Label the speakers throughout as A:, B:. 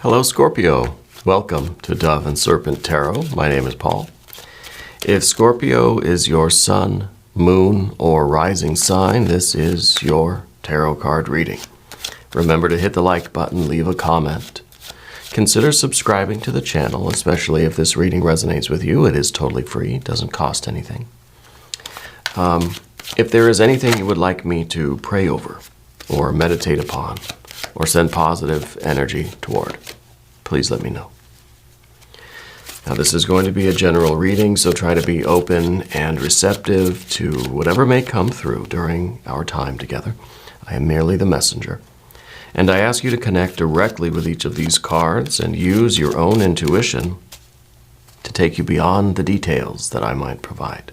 A: Hello, Scorpio. Welcome to Dove and Serpent Tarot. My name is Paul. If Scorpio is your sun, moon, or rising sign, this is your tarot card reading. Remember to hit the like button, leave a comment. Consider subscribing to the channel, especially if this reading resonates with you. It is totally free, it doesn't cost anything. If there is anything you would like me to pray over, or meditate upon, or send positive energy toward, please let me know. Now, this is going to be a general reading, so try to be open and receptive to whatever may come through during our time together. I am merely the messenger. And I ask you to connect directly with each of these cards and use your own intuition to take you beyond the details that I might provide.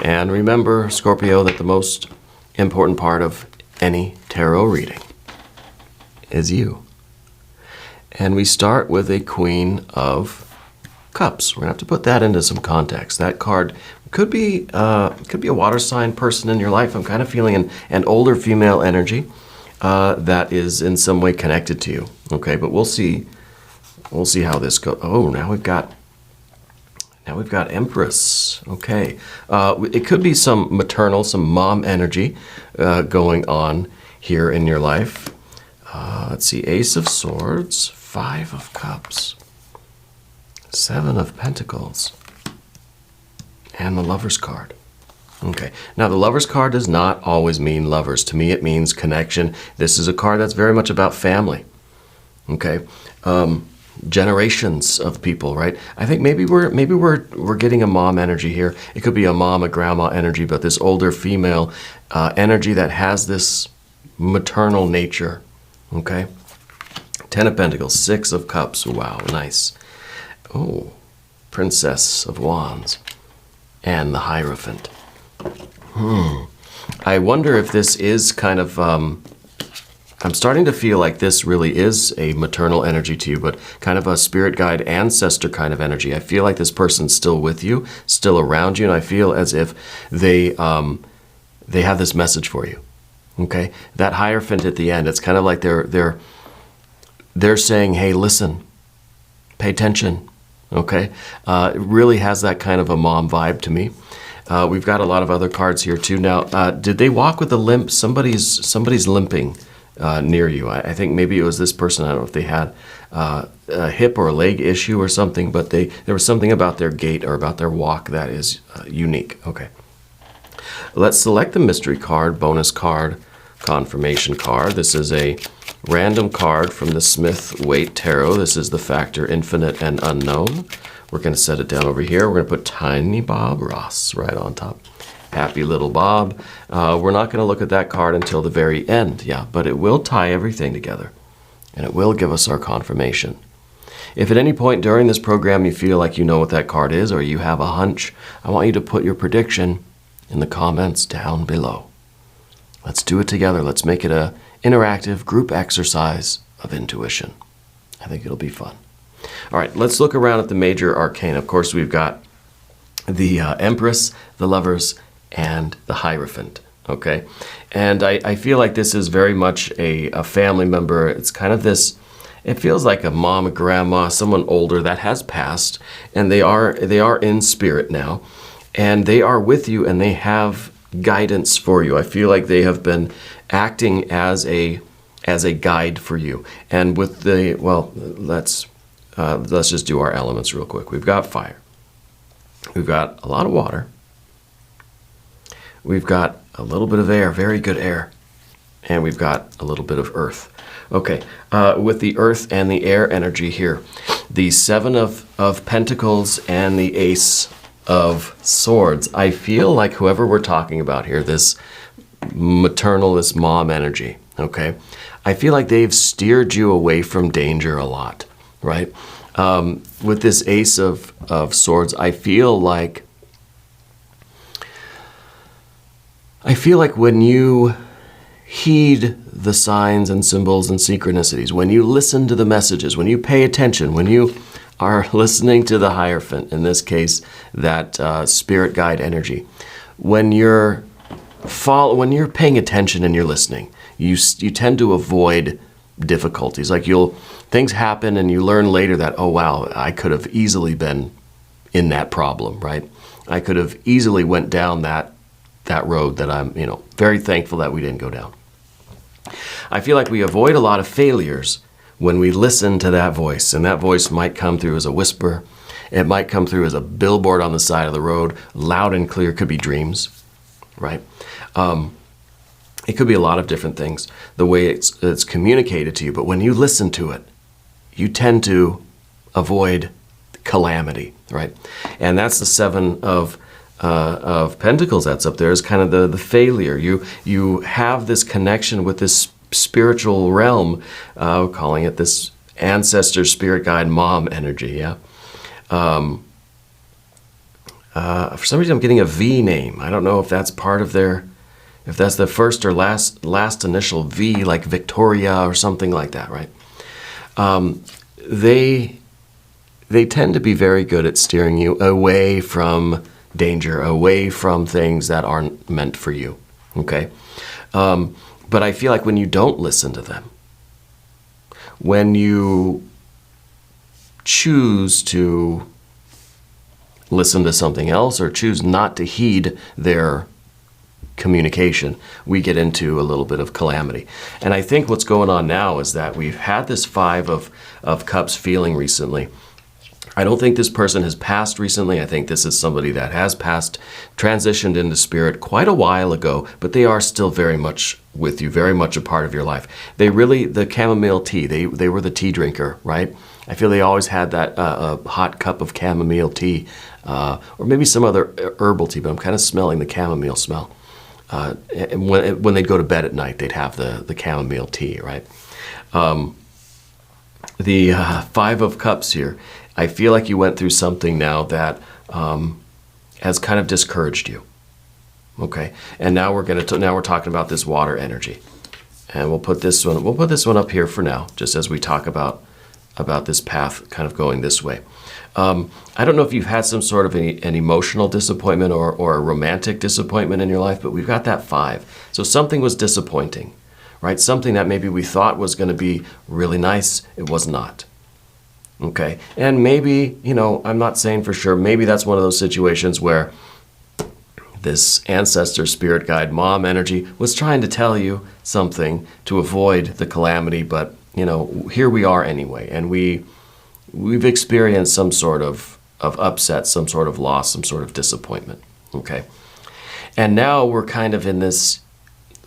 A: And remember, Scorpio, that the most important part of any tarot reading is you. And we start with a Queen of Cups. We're going to have to put that into some context. That card could be a water sign person in your life. I'm kind of feeling an older female energy that is in some way connected to you. Okay, but we'll see. We'll see how this goes. Oh, now we've got Empress. Okay, it could be some maternal, some mom energy going on here in your life. Let's see, Ace of Swords, Five of Cups, Seven of Pentacles, and the Lover's card. Okay, now the Lover's card does not always mean lovers. To me, it means connection. This is a card that's very much about family. Okay, generations of people, right? I think maybe we're getting a mom energy here. It could be a mom, a grandma energy, but this older female energy that has this maternal nature. Okay, Ten of Pentacles, Six of Cups. Wow, nice. Oh, Princess of Wands, and the Hierophant. I wonder if this is kind of, I'm starting to feel like this really is a maternal energy to you, but kind of a spirit guide, ancestor kind of energy. I feel like this person's still with you, still around you, and I feel as if they have this message for you. Okay, that Hierophant at the end, it's kind of like they're saying, hey, listen, pay attention. Okay, it really has that kind of a mom vibe to me. We've got a lot of other cards here too. Now, did they walk with a limp? Somebody's limping near you. I think maybe it was this person. I don't know if they had a hip or a leg issue or something, but there was something about their gait or about their walk that is unique. Okay. Let's select the mystery card, bonus card, confirmation card. This is a random card from the Smith-Waite Tarot. This is the factor infinite and unknown. We're going to set it down over here. We're going to put Tiny Bob Ross right on top. Happy little Bob. We're not going to look at that card until the very end, yeah, but it will tie everything together, and it will give us our confirmation. If at any point during this program you feel like you know what that card is or you have a hunch, I want you to put your prediction in the comments down below. Let's do it together. Let's make it an interactive group exercise of intuition. I think it'll be fun. All right, let's look around at the major arcana. Of course, we've got the Empress, the Lovers, and the Hierophant. Okay, and I feel like this is very much a family member. It's kind of this, it feels like a mom, a grandma, someone older that has passed, and they are in spirit now. And they are with you, and they have guidance for you. I feel like they have been acting as a guide for you. And with the, well, let's just do our elements real quick. We've got fire. We've got a lot of water. We've got a little bit of air, very good air. And we've got a little bit of earth. Okay, with the earth and the air energy here, the Seven of Pentacles and the Ace of Swords. I feel like whoever we're talking about here, this maternal, this mom energy, okay? I feel like they've steered you away from danger a lot, right? With this Ace of Swords, I feel like when you heed the signs and symbols and synchronicities, when you listen to the messages, when you pay attention, when you are listening to the Hierophant, in this case, that spirit guide energy. When you're paying attention and you're listening, you tend to avoid difficulties. Like things happen and you learn later that, oh wow, I could have easily been in that problem, right? I could have easily went down that road that I'm, very thankful that we didn't go down. I feel like we avoid a lot of failures when we listen to that voice, and that voice might come through as a whisper. It might come through as a billboard on the side of the road, loud and clear. Could be dreams, right? It could be a lot of different things, the way it's communicated to you. But when you listen to it, you tend to avoid calamity, right? And that's the Seven of Pentacles that's up there, is kind of the failure. You have this connection with this spiritual realm, calling it this ancestor, spirit guide, mom energy, yeah? For some reason I'm getting a V name. I don't know if that's part of if that's the first or last initial V, like Victoria or something like that, right? They tend to be very good at steering you away from danger, away from things that aren't meant for you, okay? But I feel like when you don't listen to them, when you choose to listen to something else or choose not to heed their communication, we get into a little bit of calamity. And I think what's going on now is that we've had this Five of Cups feeling recently. I don't think this person has passed recently. I think this is somebody that has passed, transitioned into spirit quite a while ago, but they are still very much with you, very much a part of your life. The chamomile tea, they were the tea drinker, right? I feel they always had that hot cup of chamomile tea, or maybe some other herbal tea, but I'm kind of smelling the chamomile smell. And when they'd go to bed at night, they'd have the chamomile tea, right? The Five of Cups here, I feel like you went through something now that has kind of discouraged you. Okay, and now we're talking about this water energy, and we'll put this one up here for now, just as we talk about this path kind of going this way. I don't know if you've had some sort of an emotional disappointment or a romantic disappointment in your life, but we've got that Five. So something was disappointing, right? Something that maybe we thought was going to be really nice, it was not. Okay, and maybe, I'm not saying for sure, maybe that's one of those situations where this ancestor, spirit guide, mom energy was trying to tell you something to avoid the calamity, but, here we are anyway, and we've experienced some sort of upset, some sort of loss, some sort of disappointment, okay? And now we're kind of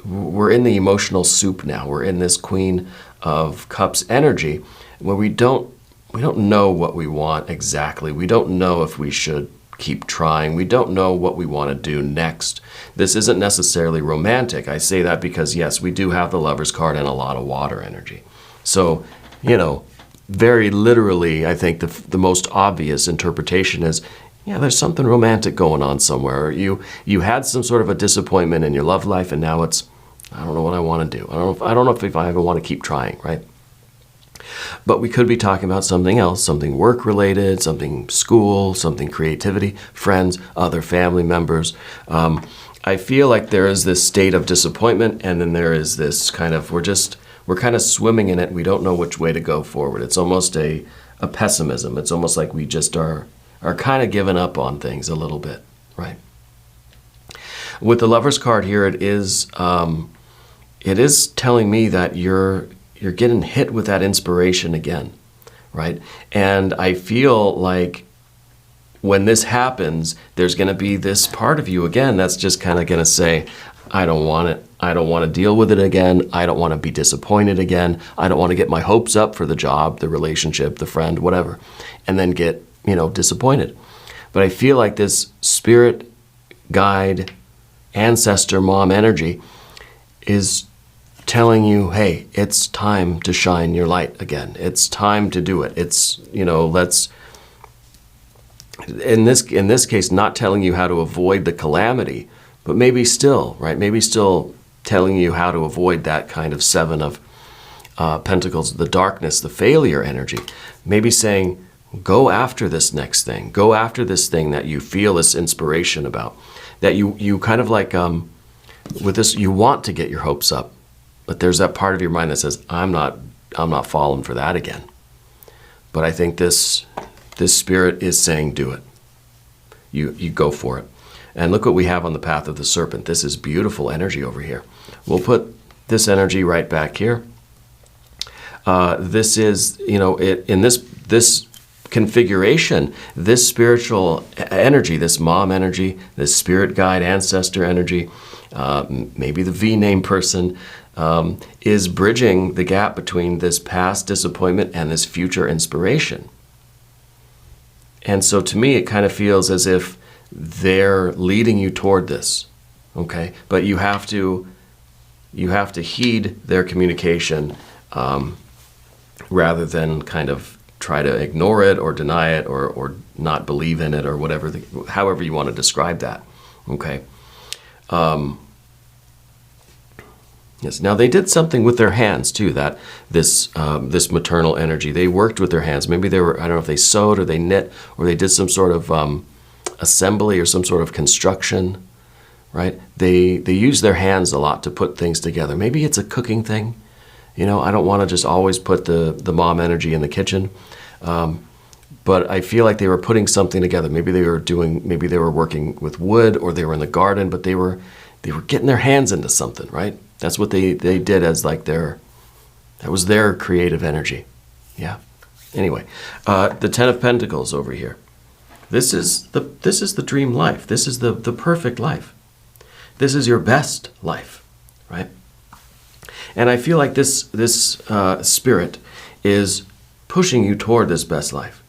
A: we're in the emotional soup now. We're in this Queen of Cups energy where we don't know what we want exactly. We don't know if we should keep trying. We don't know what we want to do next. This isn't necessarily romantic. I say that because, yes, we do have the Lover's card and a lot of water energy. So, very literally, I think the most obvious interpretation is, there's something romantic going on somewhere. You had some sort of a disappointment in your love life, and now it's, I don't know what I want to do. I don't know if I ever want to keep trying, right? But we could be talking about something else, something work-related, something school, something creativity, friends, other family members. I feel like there is this state of disappointment, and then there is this kind of, we're kind of swimming in it. We don't know which way to go forward. It's almost a pessimism. It's almost like we just are kind of giving up on things a little bit, right? With the Lover's card here, it is telling me that you're getting hit with that inspiration again, right? And I feel like when this happens, there's going to be this part of you again that's just kind of going to say, I don't want it. I don't want to deal with it again. I don't want to be disappointed again. I don't want to get my hopes up for the job, the relationship, the friend, whatever, and then get, disappointed. But I feel like this spirit guide, ancestor, mom energy is telling you, hey, it's time to shine your light again. It's time to do it. It's, let's, in this case, not telling you how to avoid the calamity, but maybe still, right? Maybe still telling you how to avoid that kind of Seven of Pentacles, the darkness, the failure energy. Maybe saying, go after this next thing. Go after this thing that you feel this inspiration about. That you kind of like, with this, you want to get your hopes up. But there's that part of your mind that says, I'm not not falling for that again. But I think this spirit is saying, do it. You go for it. And look what we have on the path of the serpent. This is beautiful energy over here. We'll put this energy right back here. This is, in this configuration, this spiritual energy, this mom energy, this spirit guide ancestor energy, maybe the V name person, is bridging the gap between this past disappointment and this future inspiration. And so to me, it kind of feels as if they're leading you toward this, okay? But you have to heed their communication rather than kind of try to ignore it or deny it or not believe in it or whatever, however you want to describe that, okay? Yes. Now they did something with their hands too. That this maternal energy. They worked with their hands. Maybe they were. I don't know if they sewed or they knit or they did some sort of assembly or some sort of construction. Right. They use their hands a lot to put things together. Maybe it's a cooking thing. I don't want to just always put the mom energy in the kitchen. But I feel like they were putting something together. Maybe they were working with wood or they were in the garden. But they were getting their hands into something. Right. That's what they did as like that was their creative energy. Yeah. Anyway, the Ten of Pentacles over here. This is the dream life. This is the perfect life. This is your best life, right? And I feel like this spirit is pushing you toward this best life,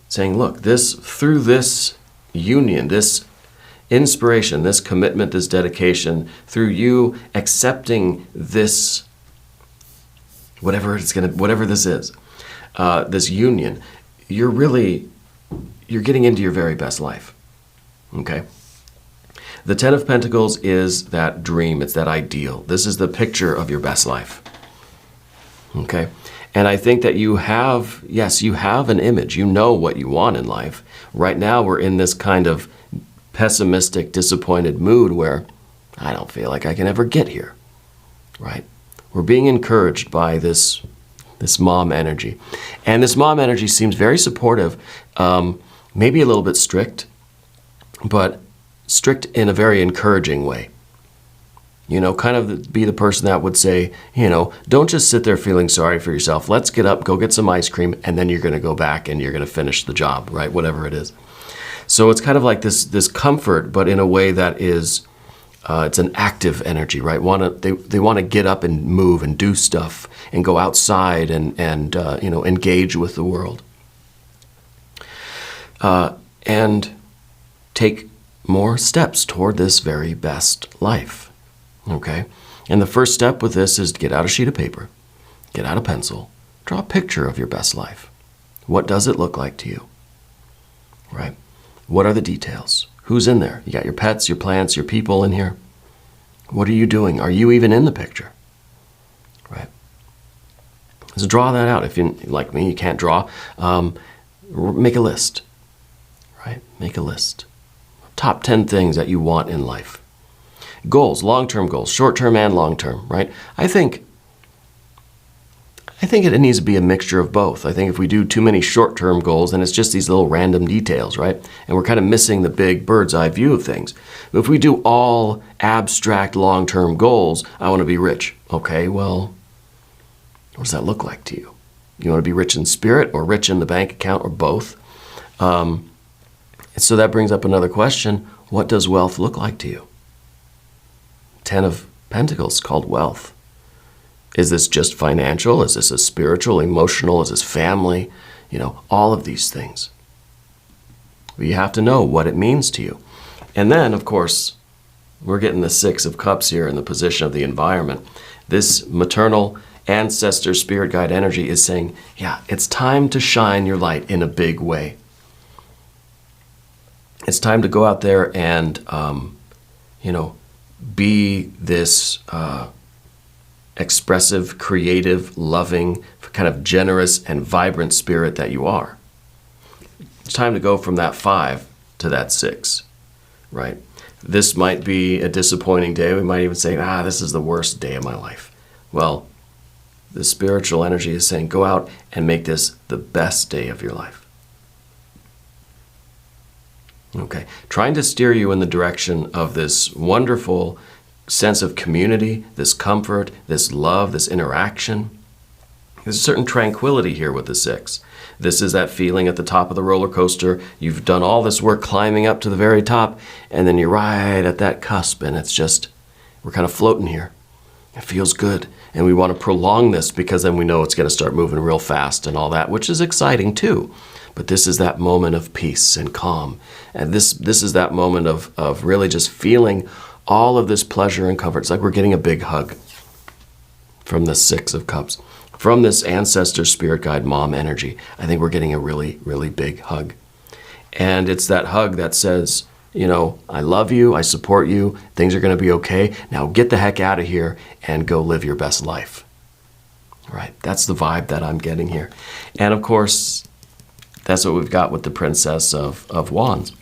A: saying, look, through this union, this inspiration, this commitment, this dedication, through you accepting this, whatever this is, this union, you're getting into your very best life. Okay? The Ten of Pentacles is that dream, it's that ideal. This is the picture of your best life. Okay? And I think that you have an image. You know what you want in life. Right now we're in this kind of pessimistic, disappointed mood where I don't feel like I can ever get here, right? We're being encouraged by this mom energy. And this mom energy seems very supportive, maybe a little bit strict, but strict in a very encouraging way. Kind of be the person that would say, don't just sit there feeling sorry for yourself. Let's get up, go get some ice cream, and then you're going to go back and you're going to finish the job, right? Whatever it is. So it's kind of like this comfort, but in a way that is, it's an active energy, right? They want to get up and move and do stuff and go outside and engage with the world. And take more steps toward this very best life, okay? And the first step with this is to get out a sheet of paper, get out a pencil, draw a picture of your best life. What does it look like to you, right? What are the details? Who's in there? You got your pets, your plants, your people in here. What are you doing? Are you even in the picture? Right? So draw that out. If you, like me, you can't draw, make a list. Right? Make a list. Top 10 things that you want in life. Goals, long-term goals, short-term and long-term, right? I think it needs to be a mixture of both. I think if we do too many short-term goals, then it's just these little random details, right? And we're kind of missing the big bird's eye view of things. But if we do all abstract long-term goals, I want to be rich. Okay, well, what does that look like to you? You want to be rich in spirit or rich in the bank account or both? So that brings up another question. What does wealth look like to you? 10 of Pentacles called wealth. Is this just financial? Is this a spiritual, emotional? Is this family? All of these things. But you have to know what it means to you. And then, of course, we're getting the 6 of Cups here in the position of the environment. This maternal ancestor spirit guide energy is saying, yeah, it's time to shine your light in a big way. It's time to go out there and, be this expressive, creative, loving, kind of generous and vibrant spirit that you are. It's time to go from that 5 to that 6, right? This might be a disappointing day. We might even say, this is the worst day of my life. Well, The spiritual energy is saying, go out and make this the best day of your life. Okay, trying to steer you in the direction of this wonderful sense of community, this comfort, this love, this interaction. There's a certain tranquility here with the 6. This is that feeling at the top of the roller coaster. You've done all this work climbing up to the very top, and then you're right at that cusp, and it's just, we're kind of floating here. It feels good, and we want to prolong this because then we know it's going to start moving real fast and all that, which is exciting too. But this is that moment of peace and calm, and this is that moment of really just feeling all of this pleasure and comfort. It's like we're getting a big hug from the 6 of Cups. From this ancestor, spirit guide, mom energy, I think we're getting a really, really big hug. And it's that hug that says, you know, I love you, I support you, things are going to be okay. Now get the heck out of here and go live your best life. Right? That's the vibe that I'm getting here. And of course, that's what we've got with the Princess of Wands.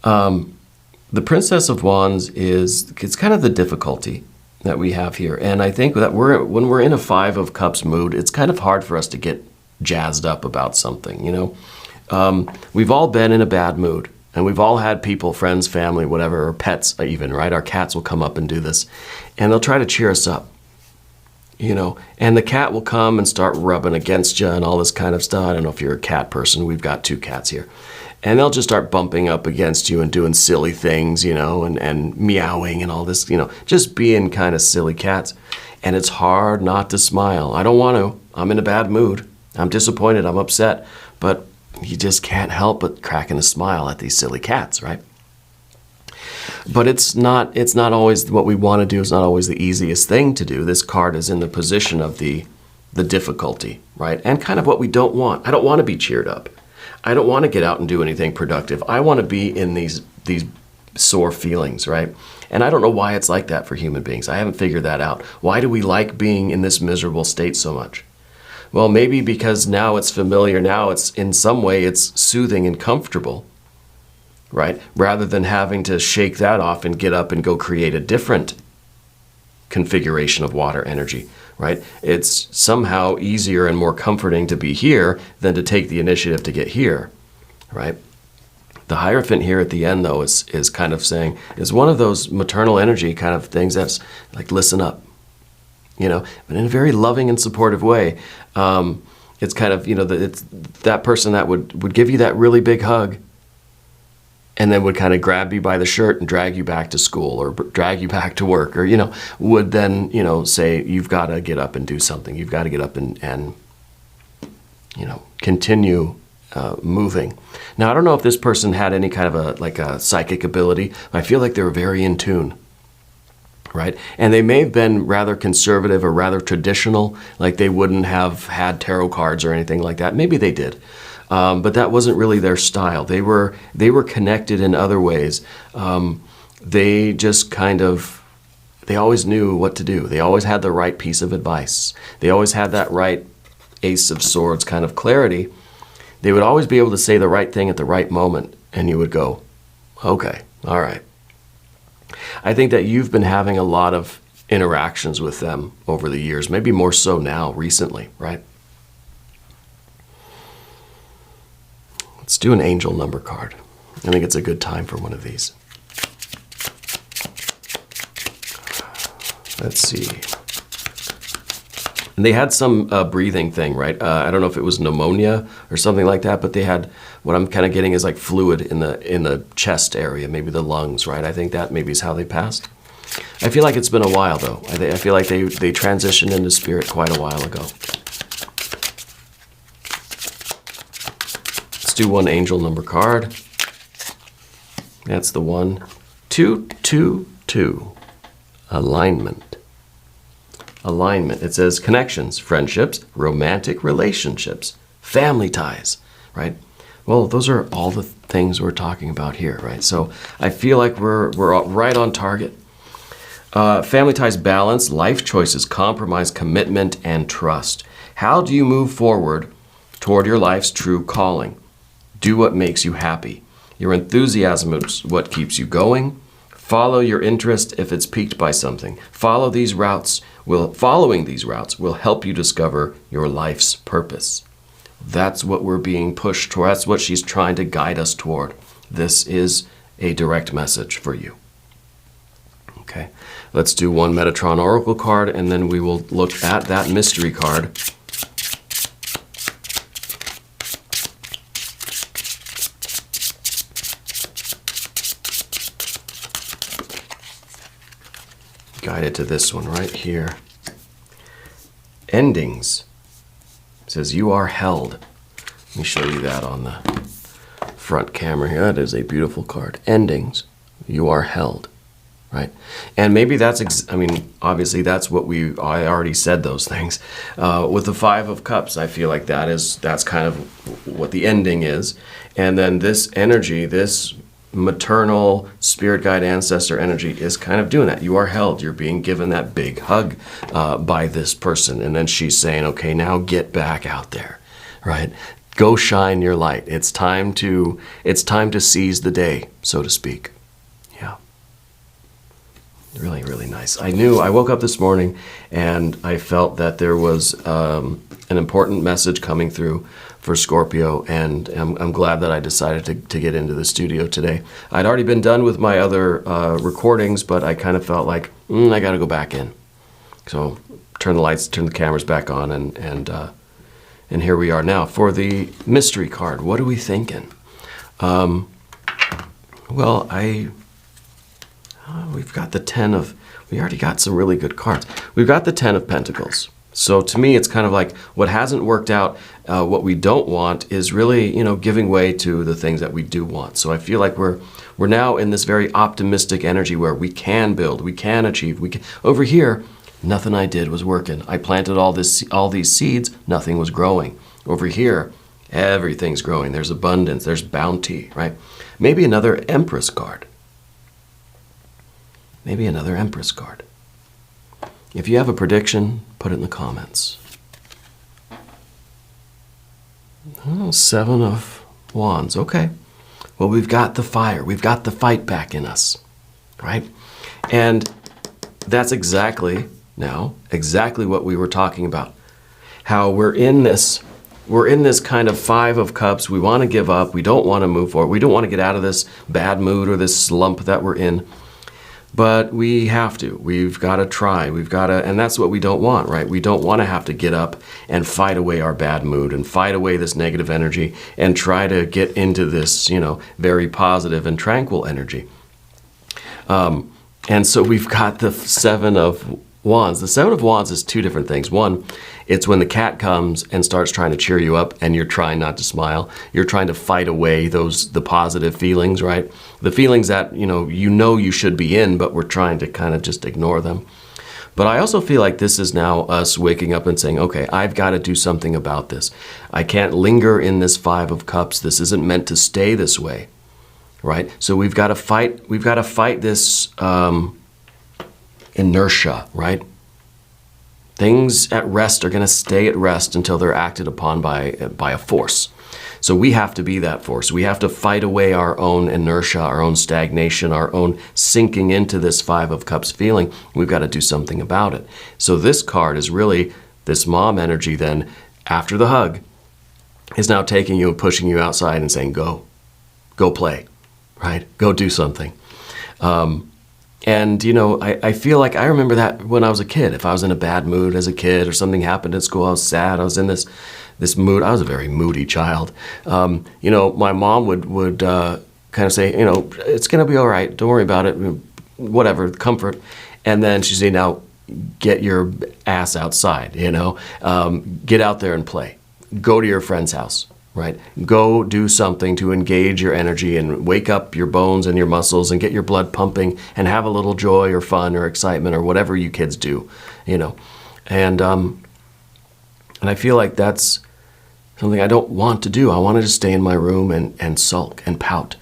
A: The Princess of Wands it's kind of the difficulty that we have here. And I think that when we're in a 5 of Cups mood, it's kind of hard for us to get jazzed up about something, you know. We've all been in a bad mood, and we've all had people, friends, family, whatever, or pets even, right? Our cats will come up and do this, and they'll try to cheer us up, you know. And the cat will come and start rubbing against you and all this kind of stuff. I don't know if you're a cat person. We've got 2 cats here. And they'll just start bumping up against you and doing silly things, you know, and meowing and all this, you know, just being kind of silly cats. And it's hard not to smile. I don't want to. I'm in a bad mood. I'm disappointed. I'm upset. But you just can't help but cracking a smile at these silly cats, right? But it's not always what we want to do. It's not always the easiest thing to do. This card is in the position of the difficulty, right? And kind of what we don't want. I don't want to be cheered up. I don't want to get out and do anything productive. I want to be in these sore feelings, right? And I don't know why it's like that for human beings. I haven't figured that out. Why do we like being in this miserable state so much? Well, maybe because now it's familiar. Now it's, in some way, it's soothing and comfortable, right? Rather than having to shake that off and get up and go create a different configuration of water energy. Right? It's somehow easier and more comforting to be here than to take the initiative to get here, right? The Hierophant here at the end, though, is kind of saying, is one of those maternal energy kind of things that's like, listen up, you know, but in a very loving and supportive way. It's kind of, you know, it's that person that would give you that really big hug and then would kind of grab you by the shirt and drag you back to school or drag you back to work, or, you know, would then, you know, say, you've got to get up and do something. You've got to get up and you know, continue moving. Now, I don't know if this person had any kind of a psychic ability, but I feel like they were very in tune, right? And they may have been rather conservative or rather traditional, like they wouldn't have had tarot cards or anything like that. Maybe they did. But that wasn't really their style. They were connected in other ways. They just kind of, they always knew what to do. They always had the right piece of advice. They always had that right Ace of Swords kind of clarity. They would always be able to say the right thing at the right moment, and you would go, okay, all right. I think that you've been having a lot of interactions with them over the years, maybe more so now, recently, right? Let's do an angel number card. I think it's a good time for one of these. Let's see. And they had some breathing thing, right? I don't know if it was pneumonia or something like that, but they had, what I'm kind of getting is like fluid in the chest area, maybe the lungs, right? I think that maybe is how they passed. I feel like it's been a while, though. I feel like they transitioned into spirit quite a while ago. Let's do one angel number card. That's the one. 222. Alignment. Alignment. It says connections, friendships, romantic relationships, family ties, right? Well, those are all the things we're talking about here, right? So I feel like we're right on target. Family ties, balance, life choices, compromise, commitment, and trust. How do you move forward toward your life's true calling? Do what makes you happy. Your enthusiasm is what keeps you going. Follow your interest if it's piqued by something. Following these routes will help you discover your life's purpose. That's what we're being pushed toward. That's what she's trying to guide us toward. This is a direct message for you. Okay, let's do one Metatron Oracle card, and then we will look at that mystery card. Guided to this one right here. Endings. It says you are held. Let me show you that on the front camera here. That is a beautiful card. Endings. You are held. Right? And maybe that's, obviously that's what I already said those things. With the Five of Cups, I feel like that's kind of what the ending is. And then this energy, this maternal spirit guide ancestor energy is kind of doing that. You are held. You're being given that big hug by this person. And then she's saying, okay, now get back out there, right? Go shine your light. It's time to seize the day, so to speak. Yeah. Really, really nice. I woke up this morning and I felt that there was an important message coming through for Scorpio, and I'm glad that I decided to get into the studio today. I'd already been done with my other recordings, but I kind of felt like, I got to go back in. So turn the lights, turn the cameras back on, and here we are now. For the mystery card, what are we thinking? Well, we've got the we already got some really good cards. We've got the 10 of Pentacles. So to me, it's kind of like what hasn't worked out, what we don't want is really, giving way to the things that we do want. So I feel like we're now in this very optimistic energy where we can build, we can achieve. Over here, nothing I did was working. I planted all these seeds, nothing was growing. Over here, everything's growing. There's abundance, there's bounty, right? Maybe another Empress card. Maybe another Empress card. If you have a prediction, put it in the comments. Oh, 7 of Wands. Okay. Well, we've got the fire. We've got the fight back in us, right? And that's exactly what we were talking about. How we're in this kind of 5 of Cups. We want to give up. We don't want to move forward. We don't want to get out of this bad mood or this slump that we're in. But we have to. We've got to try. And that's what we don't want, right? We don't want to have to get up and fight away our bad mood and fight away this negative energy and try to get into this, very positive and tranquil energy. And so we've got the 7 of Wands. The 7 of Wands is two different things. One, it's when the cat comes and starts trying to cheer you up and you're trying not to smile. You're trying to fight away the positive feelings, right? The feelings that, you should be in, but we're trying to kind of just ignore them. But I also feel like this is now us waking up and saying, okay, I've got to do something about this. I can't linger in this 5 of Cups. This isn't meant to stay this way, right? So we've got to fight this inertia, right? Things at rest are going to stay at rest until they're acted upon by a force. So we have to be that force. We have to fight away our own inertia, our own stagnation, our own sinking into this 5 of Cups feeling. We've got to do something about it. So this card is really this mom energy then, after the hug, is now taking you and pushing you outside and saying, go play, right? Go do something. And, I feel like I remember that when I was a kid. If I was in a bad mood as a kid or something happened at school, I was sad, I was in this mood. I was a very moody child. My mom would kind of say, it's going to be all right. Don't worry about it. Whatever, comfort. And then she'd say, now get your ass outside, get out there and play. Go to your friend's house. Right? Go do something to engage your energy and wake up your bones and your muscles and get your blood pumping and have a little joy or fun or excitement or whatever you kids do, And I feel like that's something I don't want to do. I want to just stay in my room and sulk and pout,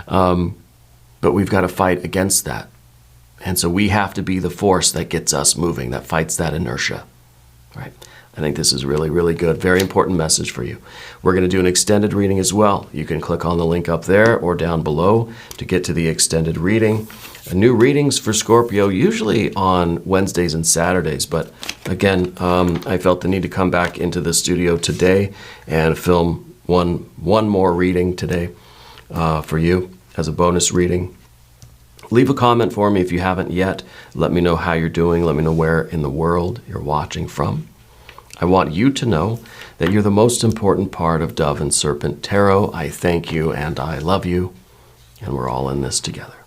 A: But we've got to fight against that. And so we have to be the force that gets us moving, that fights that inertia, right? I think this is really, really good. Very important message for you. We're going to do an extended reading as well. You can click on the link up there or down below to get to the extended reading. New readings for Scorpio, usually on Wednesdays and Saturdays. But again, I felt the need to come back into the studio today and film one more reading today for you as a bonus reading. Leave a comment for me if you haven't yet. Let me know how you're doing. Let me know where in the world you're watching from. I want you to know that you're the most important part of Dove and Serpent Tarot. I thank you and I love you, and we're all in this together.